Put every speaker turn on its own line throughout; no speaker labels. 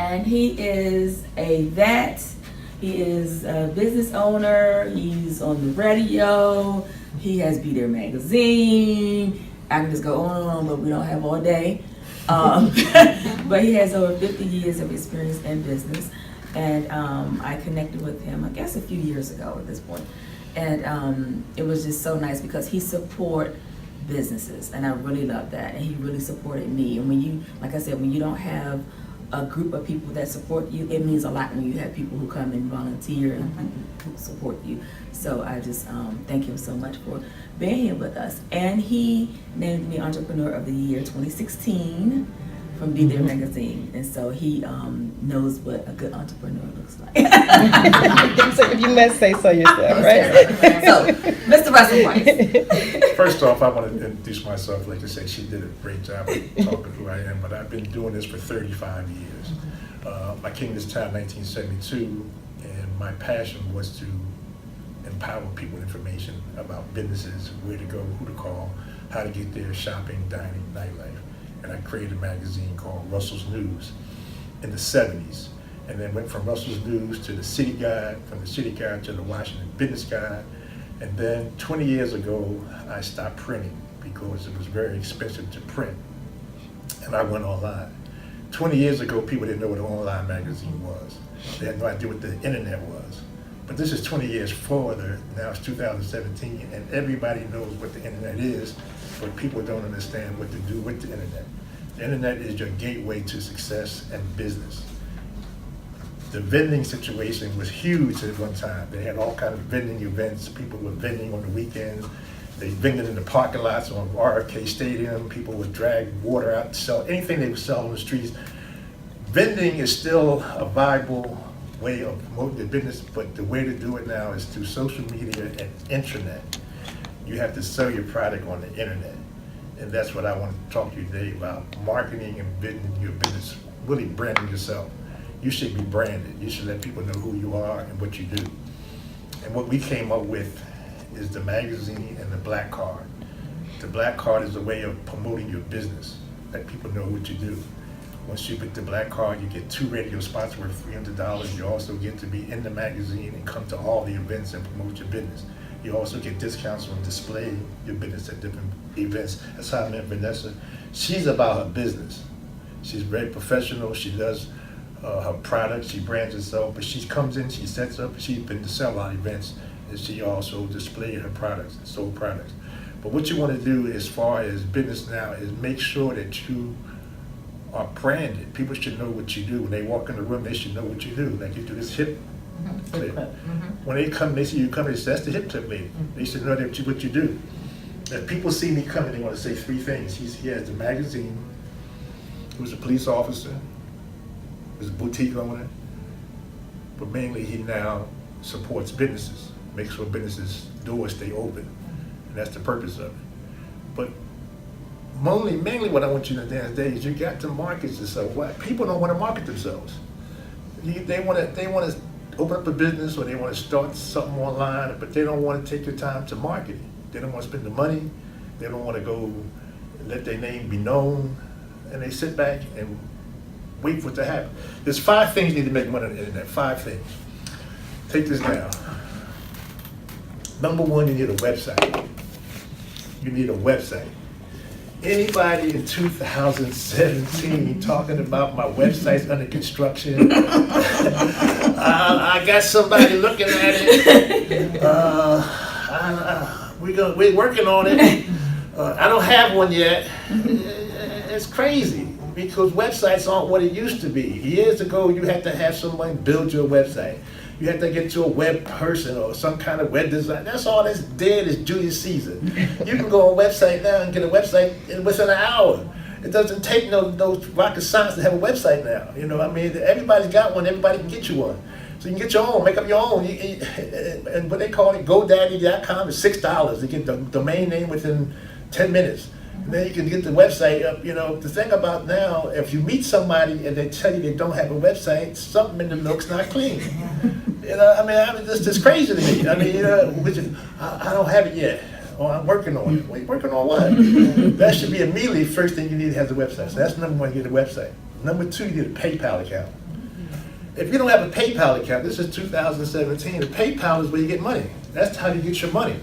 and he is a vet. He is a business owner. He's on the radio. He has Be There magazine. I can just go on and on, but we don't have all day. But he has over 50 years of experience in business. And I connected with him, I guess, a few years ago at this point. And it was just so nice because he support businesses, and I really love that. And he really supported me. And when you, like I said, when you don't have a group of people that support you, it means a lot when you have people who come and volunteer and who support you. So I just thank him so much for being here with us. And he named me Entrepreneur of the Year 2016 from Be There magazine. And so he knows what a good entrepreneur looks like.
So if you must say so yourself, right?
So, Mr. Russell Price.
First off, I want to introduce myself. Like I said, she did a great job of talking who I am, but I've been doing this for 35 years. I came to this town in 1972, and my passion was to empower people with information about businesses, where to go, who to call, how to get there, shopping, dining, nightlife. And I created a magazine called Russell's News in the 70s, and then went from Russell's News to the City Guide, from the City Guide to the Washington Business Guide. And then 20 years ago, I stopped printing because it was very expensive to print, and I went online. 20 years ago, people didn't know what an online magazine was. They had no idea what the internet was. But this is 20 years further. Now it's 2017, and everybody knows what the internet is, but people don't understand what to do with the internet. The internet is your gateway to success and business. The vending situation was huge at one time. They had all kinds of vending events. People were vending on the weekends. They vended in the parking lots on RFK Stadium. People would drag water out to sell anything they would sell on the streets. Vending is still a viable way of promoting the business, but the way to do it now is through social media and intranet. You have to sell your product on the internet. And that's what I want to talk to you today about, marketing and building your business, really branding yourself. You should be branded. You should let people know who you are and what you do. And what we came up with is the magazine and the Black Card. The Black Card is a way of promoting your business, let people know what you do. Once you get the Black Card, you get 2 radio spots worth $300. You also get to be in the magazine and come to all the events and promote your business. You also get discounts on display your business at different events. That's how I met Vanessa. She's about her business. She's very professional. She does her products, she brands herself, but she comes in, she sets up, she's been to sell a lot of events, and she also displayed her products, sold products. But what you want to do as far as business now is make sure that you are branded. People should know what you do. When they walk in the room, they should know what you do. Like you do this hip clip. When they come, they see you come, they say, that's the hip clip lady. They should know that what you do. If people see me coming, they want to say 3 things. He has the magazine, he was a police officer, was a boutique owner, but mainly he now supports businesses, makes sure businesses' doors stay open, and that's the purpose of it. But mainly what I want you to understand today is you got to market yourself. What people don't want to market themselves. They want to open up a business or they want to start something online, but they don't want to take the time to market it. They don't want to spend the money. They don't want to go let their name be known, and they sit back and wait for it to happen. There's 5 things you need to make money on the internet. 5 things. Take this down. Number 1, you need a website. You need a website. Anybody in 2017 talking about my website's under construction? I got somebody looking at it. We're working on it. I don't have one yet. It's crazy because websites aren't what it used to be. Years ago, you had to have someone build your website. You had to get to a web person or some kind of web design. That's all that's dead is Julius Caesar. You can go on a website now and get a website within an hour. It doesn't take those rocket science to have a website now. You know, I mean, everybody's got one. Everybody can get you one. So you can get your own, make up your own. And what they call it, GoDaddy.com is $6 to get the domain name within 10 minutes. And then you can get the website up. You know, the thing about now, if you meet somebody and they tell you they don't have a website, something in the milk's not clean. You know, I mean, this is crazy to me. I mean, you know, I don't have it yet. Or I'm working on it. Well, you're working on what? That should be immediately first thing you need to have the website. So that's number 1, you get a website. Number 2, you need a PayPal account. If you don't have a PayPal account, this is 2017, the PayPal is where you get money. That's how you get your money.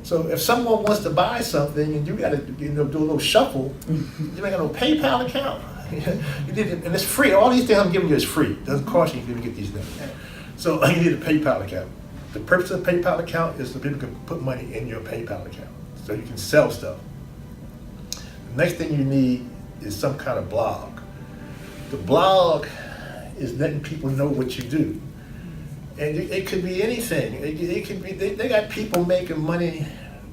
So if someone wants to buy something and you got to do a little shuffle, you ain't got no PayPal account. You need it, and it's free. All these things I'm giving you is free. It doesn't cost you to even get these things. So you need a PayPal account. The purpose of a PayPal account is so people can put money in your PayPal account so you can sell stuff. The next thing you need is some kind of blog. The blog is letting people know what you do. And it could be anything. It could be, they got people making money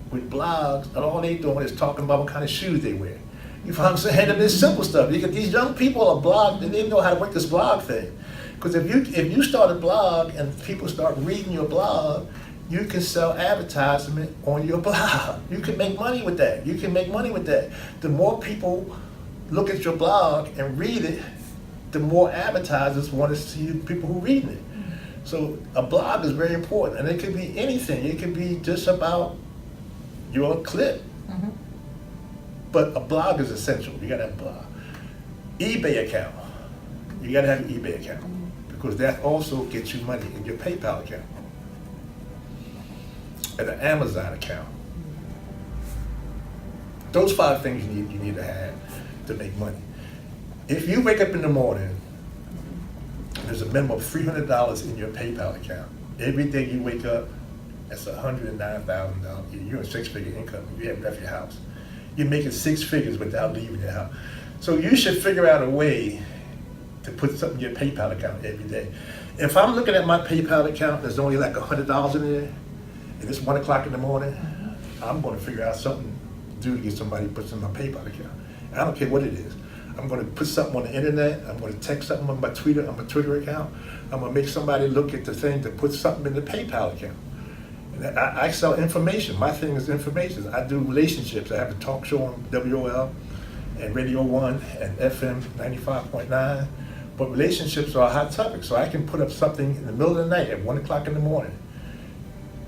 with blogs, and all they doing is talking about what kind of shoes they wear. You know what I'm saying? And it's simple stuff. These young people are blog, and they know how to work this blog thing. Because if you start a blog and people start reading your blog, you can sell advertisement on your blog. You can make money with that. You can make money with that. The more people look at your blog and read it, the more advertisers want to see people who read it. So a blog is very important, and it could be anything. It could be just about your clip.
Mm-hmm.
But a blog is essential. You gotta have a blog. eBay account. You gotta have an eBay account because that also gets you money in your PayPal account. And an Amazon account. Those 5 things you need to have to make money. If you wake up in the morning, there's a minimum of $300 in your PayPal account. Every day you wake up, that's $109,000. You're a 6-figure income. You haven't left your house. You're making 6 figures without leaving your house. So you should figure out a way to put something in your PayPal account every day. If I'm looking at my PayPal account, there's only like $100 in there, and it's 1 o'clock in the morning, I'm going to figure out something to do to get somebody to put some in my PayPal account. And I don't care what it is. I'm going to put something on the internet. I'm going to text something on my Twitter account. I'm going to make somebody look at the thing to put something in the PayPal account. And I sell information. My thing is information. I do relationships. I have a talk show on WOL and Radio 1 and FM 95.9. But relationships are a hot topic. So I can put up something in the middle of the night at 1 o'clock in the morning.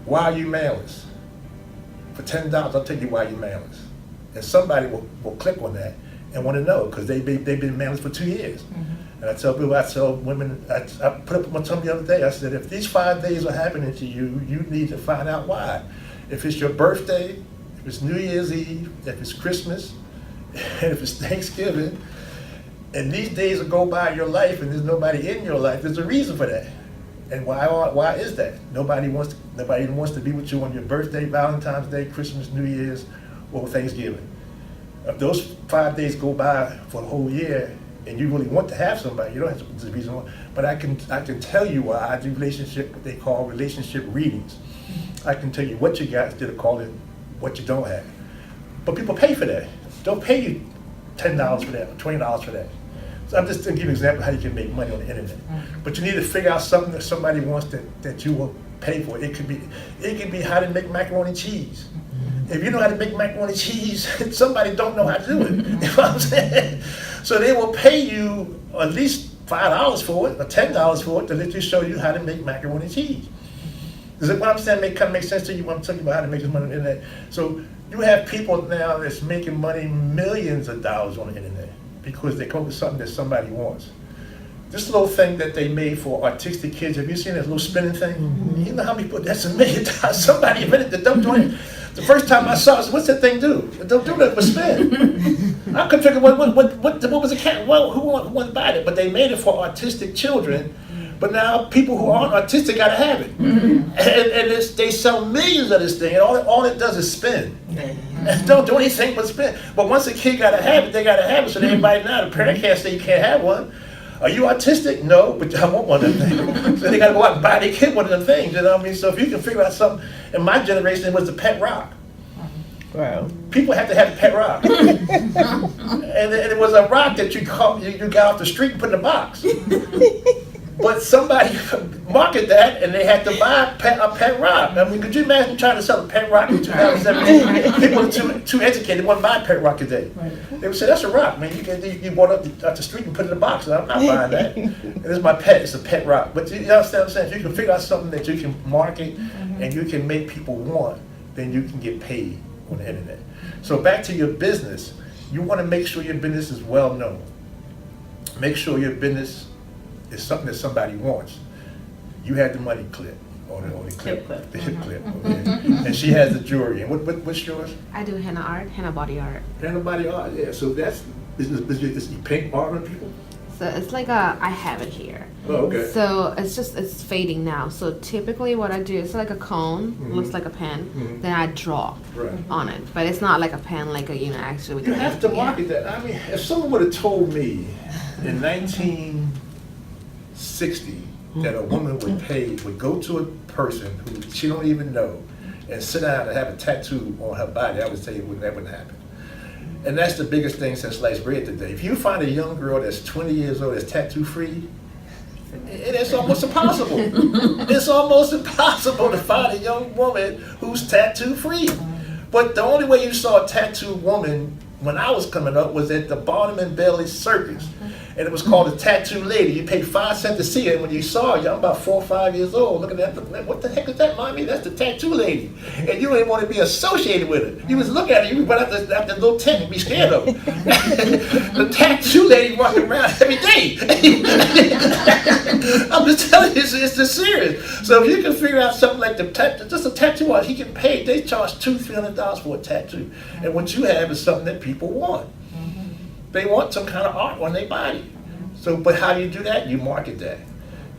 Why are you mailers? For $10, I'll tell you why you're mailers. And somebody will click on that and want to know because they've been mailers for 2 years. Mm-hmm. And I tell women, I put up one something the other day, I said, if these 5 days are happening to you, you need to find out why. If it's your birthday, if it's New Year's Eve, if it's Christmas, and if it's Thanksgiving, and these days will go by your life and there's nobody in your life, there's a reason for that. And why is that? Nobody wants to be with you on your birthday, Valentine's Day, Christmas, New Year's, or Thanksgiving. If those 5 days go by for a whole year and you really want to have somebody, you don't have to put the reason why. But I can tell you why I do what they call relationship readings. I can tell you what you got instead of calling what you don't have. But people pay for that. They'll pay you $10 for that, or $20 for that. So I'm just going to give you an example of how you can make money on the internet. But you need to figure out something that somebody wants that you will pay for. It could be how to make macaroni and cheese. If you know how to make macaroni and cheese, somebody don't know how to do it. You know what I'm saying? So they will pay you at least $5 for it or $10 for it to let you show you how to make macaroni and cheese. Does it what I'm saying kind of make sense to you when I'm talking about how to make this money on the internet? So you have people now that's making money millions of dollars on the internet because they come up with something that somebody wants. This little thing that they made for autistic kids, have you seen that little spinning thing? Mm-hmm. You know how many people, that's $1 million. Somebody invented the dumb doing. The first time I saw it, I said, what's that thing do? It don't do nothing but spin. I couldn't figure what was the cat, well, who wanted to buy it? But they made it for autistic children. But now people who aren't autistic gotta have it. And they sell millions of this thing, and all it does is spin. And don't do anything but spin. But once a kid gotta have it, they gotta have it. So everybody now, the parent can't say you can't have one. Are you autistic? No, but I want one of them things. So they gotta go out and buy their kid one of them things, you know what I mean? So if you can figure out something, in my generation it was the pet rock.
Wow. People
have to have a pet rock. and it was a rock that you got off the street and put in a box. But somebody marketed that and they had to buy a pet rock. I mean, could you imagine trying to sell a pet rock in 2017? People are too educated, they wouldn't buy a pet rock today. Right. They would say, that's a rock, man. You bought up the street and put it in a box. I'm not buying that. And it's my pet, it's a pet rock. But you understand what I'm saying? If you can figure out something that you can market and you can make people want, then you can get paid on the internet. So back to your business, you want to make sure your business is well known. Make sure your business is something that somebody wants. You had the money clip, or the clip,
clip.
the hip clip, okay. And she has the jewelry. And what's yours?
I do henna art, henna body art.
Henna body art, yeah. So is you paint art on people?
So it's like I have it here.
Oh, okay.
So it's fading now. So typically what I do is like a cone, looks like a pen, then I draw
Right.
on it. But it's not like a pen, like a, actually with
You
the
have to market that. I mean, if someone would have told me in 1960 that a woman would go to a person who she don't even know and sit down and have a tattoo on her body, I would say that wouldn't happen. And that's the biggest thing since sliced bread today. If you find a young girl that's 20 years old that's tattoo free, it's almost impossible. It's almost impossible to find a young woman who's tattoo free. But the only way you saw a tattooed woman when I was coming up was at the Barnum and Bailey Circus. And it was called a tattoo lady. You paid 5 cents to see it. And when you saw her, I'm about 4 or 5 years old, looking at what the heck is that, mommy? That's the tattoo lady. And you didn't want to be associated with her. You was looking at her, you went out the little tent and be scared of her. The tattoo lady walking around every day. I'm just telling you, it's just serious. So if you can figure out something like just a tattoo art, he can pay. They charge $200-300 for a tattoo. And what you have is something that people want. They want some kind of art on their body. So, but how do you do that? You market that.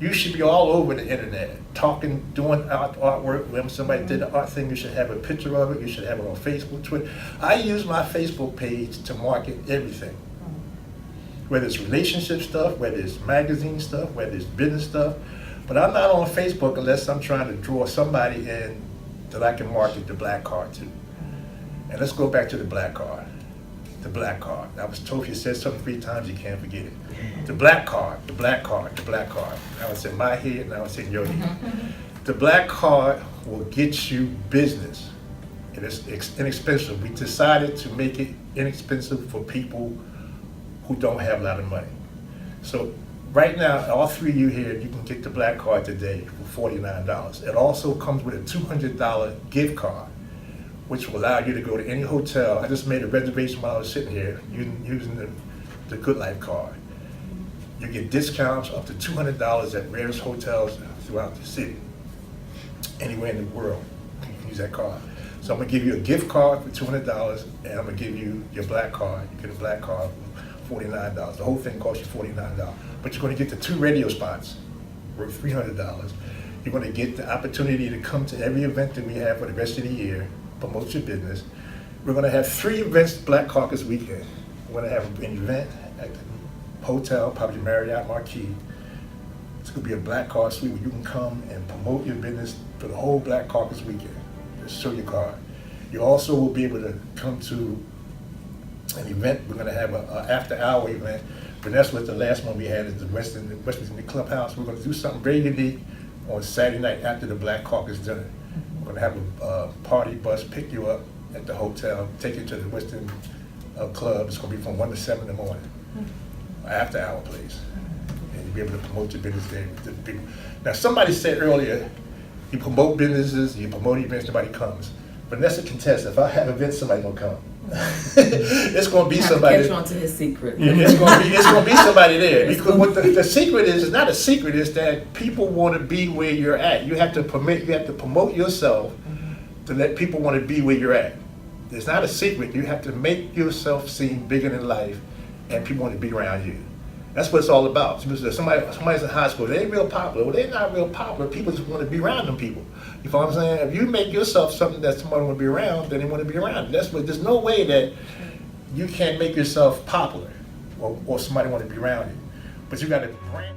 You should be all over the internet, talking, doing artwork. When somebody did an art thing, you should have a picture of it. You should have it on Facebook, Twitter. I use my Facebook page to market everything. Whether it's relationship stuff, whether it's magazine stuff, whether it's business stuff. But I'm not on Facebook unless I'm trying to draw somebody in that I can market the black card to. And let's go back to the black card. The black card. I was told if you said something 3 times, you can't forget it. The black card, the black card, the black card. Now it's in my head, now it's in your head. The black card will get you business. It is inexpensive. We decided to make it inexpensive for people who don't have a lot of money. So right now, all 3 of you here, you can get the black card today for $49. It also comes with a $200 gift card, which will allow you to go to any hotel. I just made a reservation while I was sitting here using the Good Life card. You get discounts up to $200 at various hotels throughout the city. Anywhere in the world, you can use that card. So I'm gonna give you a gift card for $200, and I'm gonna give you your black card. You get a black card for $49. The whole thing costs you $49. But you're gonna get the 2 radio spots worth $300. You're gonna get the opportunity to come to every event that we have for the rest of the year, promote your business. We're going to have 3 events Black Caucus weekend. We're going to have an event at the hotel, probably Marriott Marquis. It's going to be a Black Card suite where you can come and promote your business for the whole Black Caucus weekend. Just show your card. You also will be able to come to an event. We're going to have an after-hour event. Vanessa was the last one we had at the West Virginia Clubhouse. We're going to do something very unique on Saturday night after the Black Caucus dinner. We're going to have a party bus pick you up at the hotel, take you to the Western Club. It's going to be from 1 to 7 in the morning, after hour place. And you'll be able to promote your business there to people. Now, somebody said earlier, you promote businesses, you promote events, nobody comes. Vanessa can test, if I have events, somebody's going to come. It's going to be somebody.
Catch on to his secret.
Yeah, it's going to be somebody there. Because what the secret is not a secret. It's that people want to be where you're at. You have to promote yourself to let people want to be where you're at. It's not a secret. You have to make yourself seem bigger than life, and people want to be around you. That's what it's all about. Somebody's in high school. They ain't real popular. Well, they're not real popular. People just want to be around them people. You know what I'm saying? If you make yourself something that somebody want to be around, then they want to be around. There's no way that you can't make yourself popular or somebody want to be around you. But you got to brand.